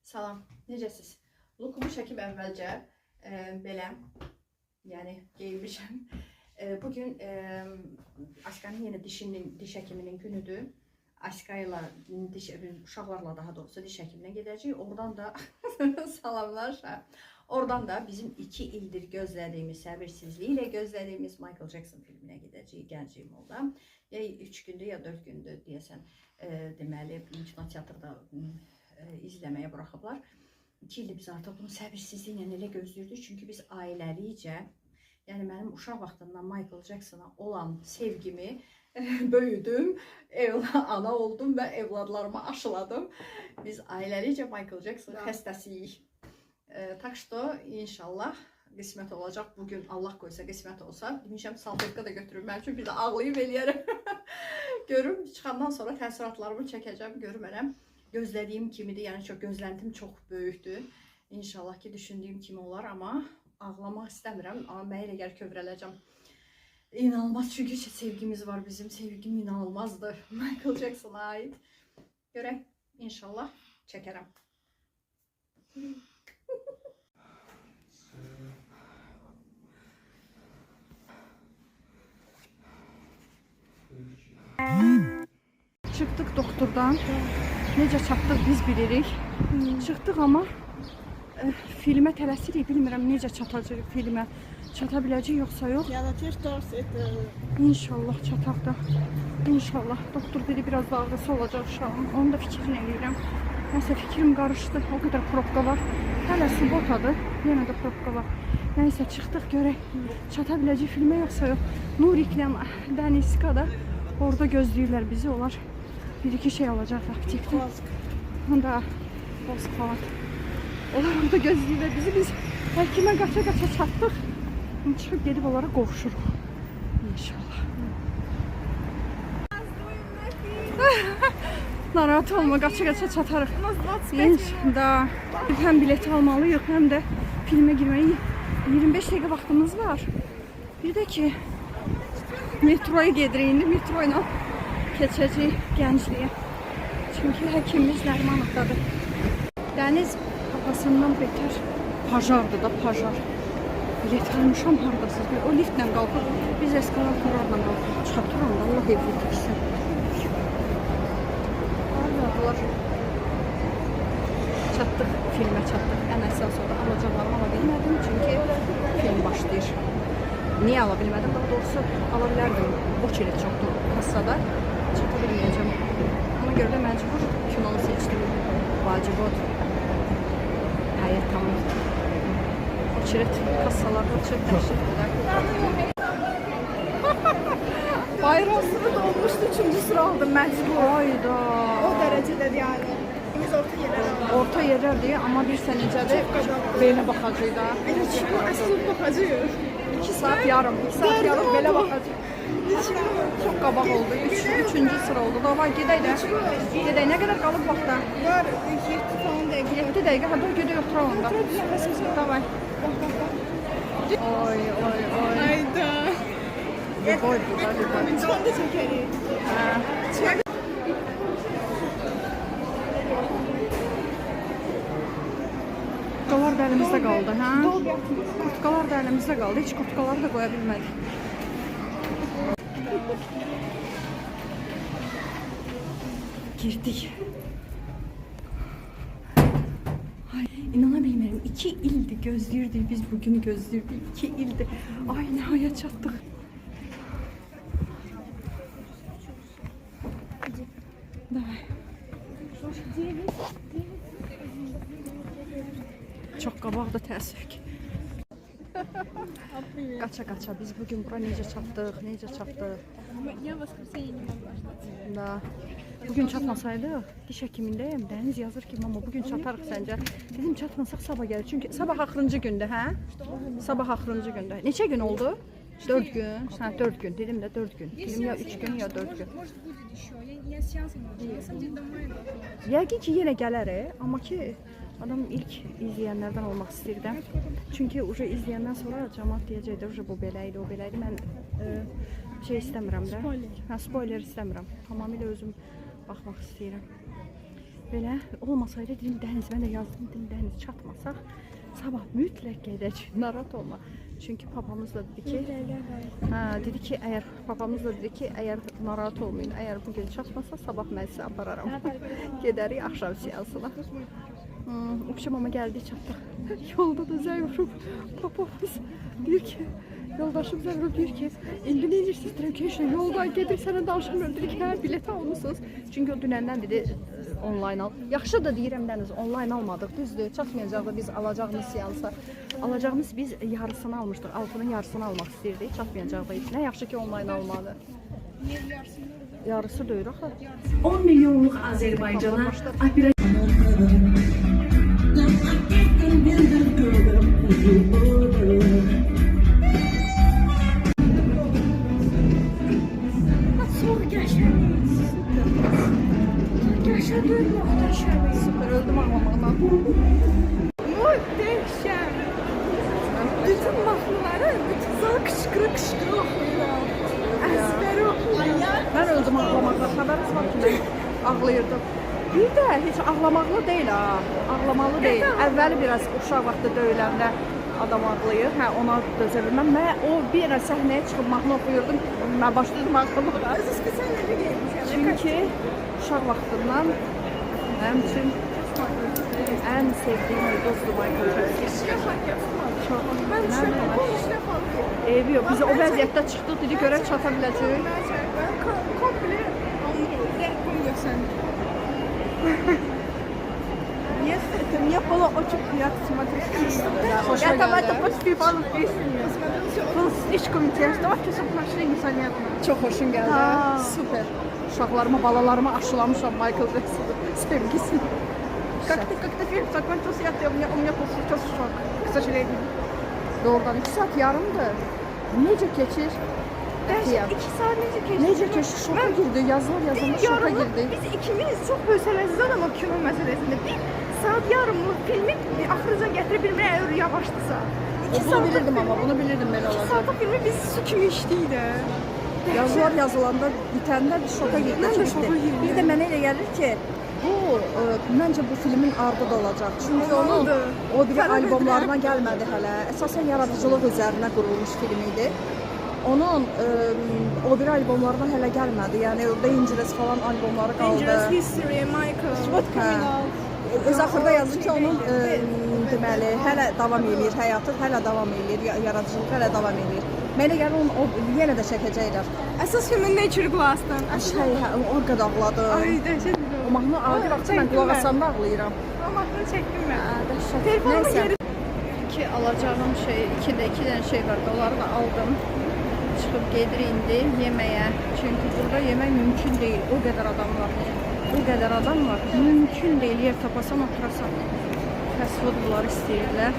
Salam, necəsiz? Lookumu çəkib əvvəlcə belə, yəni geyinmişəm. Bugün Aşkanın yenə diş həkiminin günüdür. Aşka ilə uşaqlarla daha doğrusu diş həkiminə gedəcəyik. Oradan da salamlar. Oradan da bizim 2 ildir gözlədiyimiz, səbirsizliklə gözlədiyimiz Michael Jackson filminə gedəcəyik Gənc İmolda. Ya 3 gündür ya 4 gündür deyəsən, deməli kinoteatrda izləməyə buraxıblar. 2 ildir biz artıq bunu səbirsizliklə elə gözləyirdik. Çünki biz ailəlicə, yəni mənim uşaq vaxtından Michael Jackson'a olan sevgimi böyüdüm, ana oldum və evladlarımı aşıladım. Biz ailəlicə Michael Jackson xəstəsiyik. Tak что inşallah qismət olacaq. Bugün Allah qoysa qismət olsa, demişəm salfetka da götürüm mən üçün bir də ağlayıb eləyərəm. Görüm, çıxandan sonra təəssüratlarımı çəkəcəm, görmərəm. Gözlədiyim kimidir, yəni gözləntim çox böyükdür. İnşallah ki düşündüyüm kimi olar, amma ağlamaq istəmirəm, amma mənə elə gəlir kövrələcəm. İnanılmaz, çünki sevgimiz var bizim, sevgim inanılmazdır Michael Jackson'a ait. Görək, inşallah çəkərəm. Çıxdıq doktordan. Necə çatdıq biz bilirik. Çıxdıq amma filmə tələsirik, bilmirəm necə çatacaq filmə. Çata biləcək yoxsa yox. İnşallah çataq da. İnşallah. Doktor dedi biraz da ağrısı olacaq uşağın. Onu da fikrini eləyirəm. Nəsə fikrim qarışdı. O qədər probka var. Hələ subotadır. Yenə də probka var. Nəysə çıxdıq görək. Çata biləcək filmə yoxsa yox. Nuriklə Daniska da orada gözləyirlər bizi. Onlar bir-iki şey alacaq aktivdir. Da boz falan. Onlar orada gözləyirlər bizi. Biz həkimə qaça-qaça çatdıq. Çıxıb gedib onlara qovuşuruq. İnşallah. Narahat olma, qaça-qaça çatarıq. Da həm bileti almalıyıq, həm də filmə girməyi 25 dəqiqə vaxtımız var. Bir də ki metroya gedirik. İndi metro ilə keçəcəyik Gəncliyə. Çünki həkimimiz Nərmanovdadır. Dəniz papasından betər pajardır da, pajar. Bilet almışam hardasız. O liftlə qalxır. Biz eskalatorlarla qalxır. Çatırım da Allah evli tiksin. Var. Çatdıq, filmə çatdıq. Ən əsas o da alacaqlarımı ala bilmədim. Çünki film başlayır. Niyə ala bilmədim? Daha doğrusu ala bilərdim. O çilə çoxdur kassada. Çata bilməyəcəm. Ona görə də məcbur kinonu seçdim. Vacib odur. Hayır, tamam. O çilə kassalarda çox dəhşətdir. Bayrasını dolmuşdu, 3. sıra aldım məcbur. Ayda. O dərəcədə yəni. Biz orta yerlər alırıq. Orta yerlərdir, amma bir sənəcədir. Beynə baxacaq da. Əsl baxacaq. 2 saat yarım. 2 saat yarım belə baxacaq. Çox qabaq oldu. 3. sıra oldu. Davay gedək də. Gedək. Nə qədər qalıb vaxtda? Var 7 falan dəqiqə. 7 dəqiqə. Hadi gedək oturaq onda. Davay. Oy, oy, oy. Hayda. Boy burada. Can da çəkərik. Hə. Kurtkalar da əlimizdə qaldı, hə? Kurtkalar da əlimizdə qaldı. Heç kurtkaları da qoya bilmədik. Girdik. Ay, inana bilmirəm. 2 ildir gözləyirdik. Biz bugünü gözləyirdik. 2 ildir. Ay, nəhayət çatdıq. Davay. Çox qabaqda təəssüf ki. Qaça-qaça biz bugün bura necə çatdıq, necə çatdıq. Я воскресенье не могу ждать. Da. Bugün çatmasaydıq, diş həkimindəyəm. Dəniz yazır ki, mama bugün çatarıq səncə. Dedim çatmasaq sabah gəlir. Çünki sabah axırıncı gündür, hə? Sabah axırıncı gündür. Neçə gün oldu? 4 gün. Hə, 4 gün. Dedim də 4 gün. Dedim ya 3 gün ya 4 gün. Может будет еще. Я сеансом на самом деле домой. Yəqin ki yenə gələr, amma ki adam ilk izləyənlərdən olmaq istəyirdi. Çünki uca izləyəndən sonra cəmaət deyəcəkdir, uca bu belə idi, o belə idi. Mən şey istəmirəm də. Hə, spoiler istəmirəm. Tamamilə özüm baxmaq istəyirəm. Belə olmasaydı dedim dəniz, mən də yazdım dedim dəniz çatmasaq sabah mütləq gedəcək, narahat olma. Çünki papamız da dedi ki, dedi ki əgər narahat olmayın, əgər bu gün çatmasa sabah mən sizi apararam. Gedərik axşam seansına. Akşam ama geldi çatdıq. Yolda da zəng vurub papamız deyir ki, yoldaşım zəng vurub deyir ki, indi nə edirsiniz Trekeşlə yoldan gedir sənə danışmıyorum. Dedik hə bilet almışsınız. Çünki o dünəndən dedi online al. Yaxşı da deyirəm dəniz online almadıq. Düzdür, çatmayacaq da biz alacağımız seansa. Alacağımız biz yarısını almışdıq. Altının yarısını almaq istəyirdik. Çatmayacaq da heç. Nə yaxşı ki online almadı. Yarısı deyir axı. 10 milyonluq Azərbaycana Süper öldüm ağlamaqdan. Muhteşem. Bütün mahnıları, bütün zal kışkıra kışkıra okuyorlar. Ezber okuyorlar. Mən öldüm ağlamaqdan. Xəbəriniz var ki, mən ağlayırdım. Bir də heç ağlamaqlı deyil ha. Ağlamalı deyil. Əvvəli biraz uşaq vaxtı döyüləndə adam ağlayır. Hə, ona dözə bilməm. Mən o bir ara səhnəyə çıxıb mahnı oxuyurdum. Mən başladım ağlamağa. Sen ne gelmişsin? Çünki uşaq vaxtından mənim üçün ən sevdiyim dostum Michael Jackson. Ben Eybi yox. Biz o vəziyyətdə çıxdıq, dedik görək çata biləcək. komple rehbom gösterdim. Если мне было очень приятно смотреть фильм. Я там это поспевала песню. Было слишком интересно. Очень нашли незаметно. Çox xoşun gəldi. Ha. Super. Uşaqlarıma, balalarıma aşılamışam Michael Jackson sevgisini. Как-то фильм закончился, у меня получился шок, к сожалению. Doğrudan 2 saat yarımdır. Necə keçir? Gerçekten 2 saat necə geçti? Necə keçir? Şoka girdi. Yazılar yazılmış şoka girdi. Biz ikimiz çok hövsələsiz adamıq kino məsələsində. 1 saat yarımlıq filmi axırıca gətirə bilmək yavaşdısa. Bunu bilirdim ama bunu bilirdim belə 2 olacaq. saatlik filmi biz su kimi içdiydi. Yazılar yazılanda bitəndə bir şoka girdi. Mən də şoka girdim. Bir də mənə elə gəlir ki, məncə bu filmin ardı da olacaq. Çünki onun Olmadı. o biri Fəraq albomlarına gəlmədi hələ. Əsasən yaradıcılıq üzərinə qurulmuş film idi. Onun o biri albomlarına hələ gəlmədi. Yəni Dangerous falan albomları qaldı. Dangerous History, Michael, What Coming Out. Öz axırda yazır ki, onun deməli hələ davam edir, həyatı hələ davam edir, yaradıcılıq hələ davam edir. Mənə gəlir onu yenə də çəkəcəklər. Əsas filmin Nature Glass-dan. Orada da ağladım. Ay, dəhşət idi. O mahnı adi vaxtı mən çəkdim qulaq mən. asanda ağlayıram. O mahnını çəkdim mən. Telefonuma Neyse. geri... Ki alacağım şey, iki dənə şey vardı, onları da aldım. Çıxıb gedir indi yeməyə. Çünki burada yemək mümkün deyil. O qədər adam var. O qədər adam var. Mümkün deyil. Yer tapasan oturasan. Fast food bunlar istəyirlər.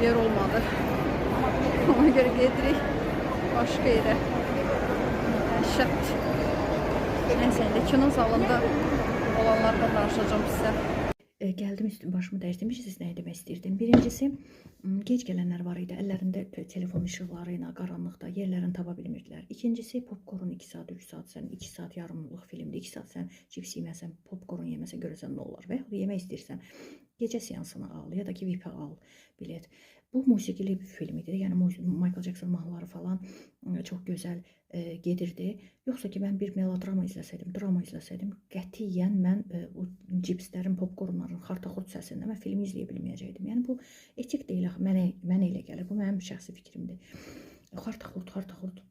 Yer olmadı. Ona görə gedirik başqa yerə. Dəhşət. Nəysə, indi kino zalında olanlardan danışacağım sizə. Gəldim üstüm başımı dəyişdim. Siz nə demək istəyirdim? Birincisi, gec gələnlər var idi. Əllərində telefon işıqları ilə qaranlıqda yerlərini tapa bilmirdilər. İkincisi, popcorn 2 saat, 3 saat sən 2 saat yarımlıq filmdir. 2 saat sən cips yeməsən, popcorn yeməsən görəsən nə olar? Və ya yemək istəyirsən, gecə seansını al ya da ki VIP al bilet. Bu musiqili bir film idi. Yəni Michael Jackson mahnıları falan çox gözəl gedirdi. Yoxsa ki mən bir melodrama izləsəydim, drama izləsəydim, qətiyyən mən o cipslərin, popcornların xartaxurt səsindən mən filmi izləyə bilməyəcəkdim. Yəni bu etik deyil, mənə elə gəlir. Bu mənim şəxsi fikrimdir. Xartaxurt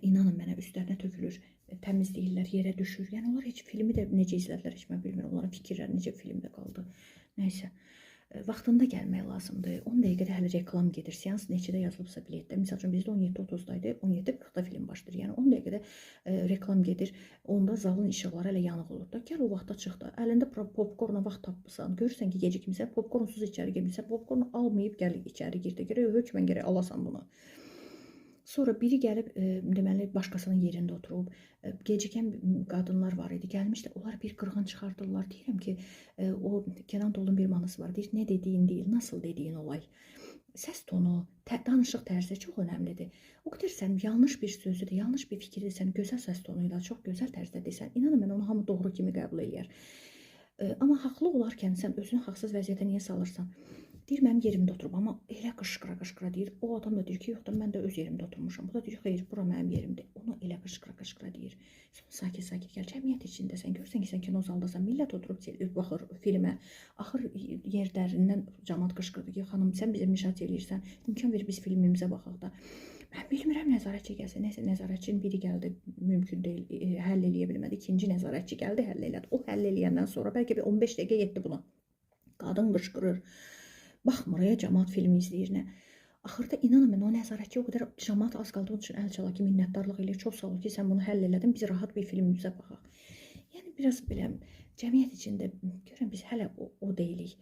inanın mənə üstlərinə tökülür, təmizləyirlər, yerə düşür. Yəni onlar heç filmi də necə izlədilər, heç mən bilmirəm. Onların fikirləri necə filmdə qaldı. Nəysə. Vaxtında gəlmək lazımdır. 10 dəqiqədə hələ reklam gedir. Seans neçədə yazılıbsa biletdə. Məsəl üçün bizdə 17:30-da idi. 17:40-da film başlayır. Yəni 10 dəqiqədə reklam gedir. Onda zalın işıqları hələ yanıq olur da. Gəl o vaxtda çıx da. Əlində popcorna vaxt tapmısan. Görürsən ki, gecikmisən, popcornsuz içəri girmirsən. Popcornu almayıb gəl içəri girdi. Gərək hökmən gərək alasan bunu. Sonra biri gəlib deməli başqasının yerində oturub gecikən qadınlar var idi. Gəlmişdi. Onlar bir qırğın çıxardılar. Deyirəm ki, o Kenan Dolun bir mahnısı var. Deyir, nə dediyin deyil, nasıl dediyin olay. Səs tonu, danışıq tərzi çox önəmlidir. O qədər sən yanlış bir sözü də, yanlış bir fikri də sən gözəl səs tonuyla, çox gözəl tərzdə desən, inanın mən onu hamı doğru kimi qəbul eləyər. Amma haqlı olarkən sən özünü haqsız vəziyyətə niyə salırsan? Deyir, mənim yerimdə oturub, amma elə qışqıra deyir. O adam da deyir ki, yox da mən də öz yerimdə oturmuşam. Bu da deyir, xeyr, bura mənim yerimdir. Onu elə qışqıra deyir. Sonra sakit gəl, cəmiyyət içindəsən, görürsən ki, sən kino zaldasan, millət oturub baxır filmə. Axır yerlərindən cəmaət qışqırdı ki, xanım, sən bizə müşahidə eləyirsən, imkan ver biz filmimizə baxaq da. Mən bilmirəm nəzarətçi gəlsə, nəsə nəzarətçinin biri gəldi, mümkün deyil, həll eləyə bilmədi. İkinci nəzarətçi gəldi, həll elədi. O həll eləyəndən sonra bəlkə bir 15 dəqiqə getdi buna. Qadın qışqırır. Baxmır ya cəmaət filmi izləyir nə. Axırda inanın mən o nəzarətçi o qədər cəmaət az qaldığı üçün əl çala ki, minnətdarlıq eləyir. Çox sağ ol ki, sən bunu həll elədin. Biz rahat bir filmimizə baxaq. Yəni biraz belə cəmiyyət içində görürəm biz hələ o deyilik.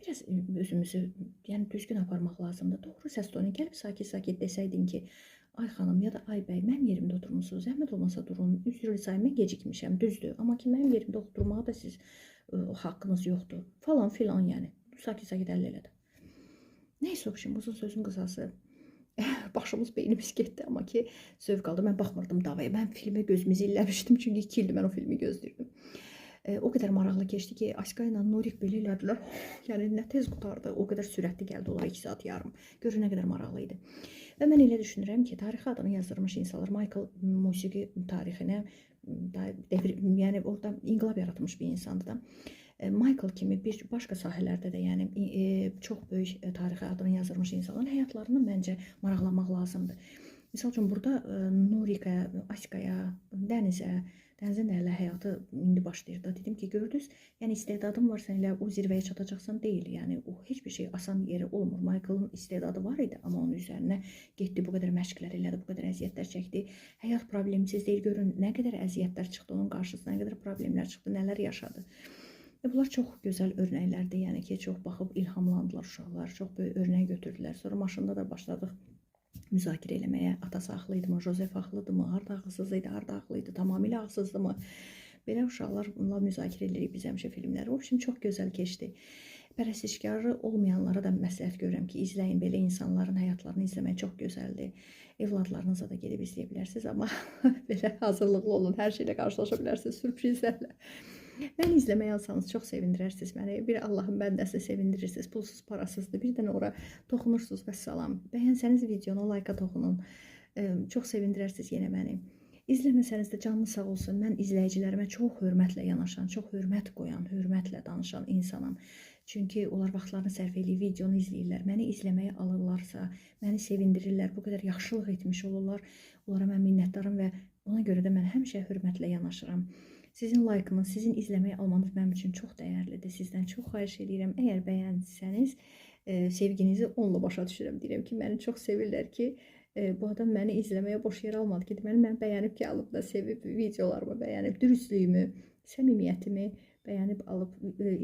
Biraz özümüzü yəni düzgün aparmaq lazımdır. Doğru səs tonu gəlib sakit desəydin ki, ay xanım ya da ay bəy, mənim yerimdə oturmusunuz. Zəhmət olmasa durun. Üzr istəyirəm, mən gecikmişəm, düzdür. Amma ki mənim yerimdə oturmağa da siz haqqınız yoxdur. Falan filan yəni. Sakit həll elədi. Neyse, uzun sözün qısası. Başımız, beynimiz getdi, amma ki zövq aldı. Mən baxmırdım davaya. Mən filmə gözümü zilləmişdim, çünki 2 ildir mən o filmi gözləyirdim. O qədər maraqlı keçdi ki, Aşqa ilə Nurik belə elədilər. Yəni nə tez qutardı, o qədər sürətli gəldi onlar 2 saat yarım. Görün nə qədər maraqlı idi. Və mən elə düşünürəm ki, tarixi adını yazdırmış insanlar Michael musiqi tarixinə yəni orada inqilab yaratmış bir insandır da. Michael kimi bir başqa sahələrdə də yəni çox böyük tarixi adını yazılmış insanların həyatlarını məncə maraqlanmaq lazımdır. Misal üçün burada Nurikə, Aşqaya, Dənizin də elə həyatı indi başlayır da. Dedim ki, gördünüz, yəni istedadın var, sən elə o zirvəyə çatacaqsan deyil. Yəni o heç bir şey asan yeri olmur. Michael'ın istedadı var idi, amma onun üzərinə getdi, bu qədər məşqlər elədi, bu qədər əziyyətlər çəkdi. Həyat problemsiz deyil, görün nə qədər əziyyətlər çıxdı onun qarşısına, nə qədər problemlər çıxdı, nələr yaşadı. Bunlar çox gözəl örnəklərdir, yəni ki, çox baxıb ilhamlandılar uşaqlar, çox böyük örnək götürdülər. Sonra maşında da başladıq müzakirə eləməyə. Atası haqlıydımı, Josef haqlıdımı, harda haqsız idi, harda haqlıydı, tamamilə haqsızdımı? Belə uşaqlar bununla müzakirə edirik biz həmişə filmləri. O üçün çox gözəl keçdi. Pərəstişkarı olmayanlara da məsləhət görürəm ki, izləyin, belə insanların həyatlarını izləmək çox gözəldir. Evladlarınıza da gedib izləyə bilərsiniz, amma belə hazırlıqlı olun, hər şeylə qarşılaşa bilərsiniz, sürprizlərlə. Məni izləməyə alsanız çox sevindirərsiniz məni. Bir Allahın bəndəsini sevindirirsiniz. Pulsuz, parasızdır. Bir dənə ora toxunursunuz və salam. Bəyənsəniz videonu, like-a toxunun. Çox sevindirərsiniz yenə məni. İzləməsəniz də canlı sağ olsun. Mən izləyicilərimə çox hörmətlə yanaşan, çox hörmət qoyan, hörmətlə danışan insanam. Çünki onlar vaxtlarını sərf eləyib videonu izləyirlər. Məni izləməyə alırlarsa, məni sevindirirlər, bu qədər yaxşılıq etmiş olurlar. Onlara mən minnətdarım və ona görə də mən həmişə hörmətlə yanaşıram. Sizin like-ınız, sizin izləməyə almanız mənim üçün çox dəyərlidir. Sizdən çox xahiş edirəm. Əgər bəyənsəniz, sevginizi onunla başa düşürəm. Deyirəm ki, məni çox sevirlər ki, bu adam məni izləməyə boş yer almadı ki, deməli, mən bəyənib ki, alıb da sevib, videolarımı bəyənib, dürüstlüyümü, səmimiyyətimi bəyənib alıb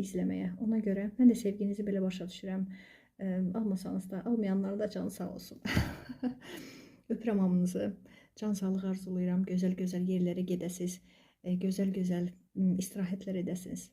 izləməyə. Ona görə mən də sevginizi belə başa düşürəm. Almasanız da, almayanlara da canı sağ olsun. Öpürəm hamınızı. Can sağlıq arzulayıram. Gözəl yerlərə gedəsiniz. Gözəl istirahətlər edəsiniz.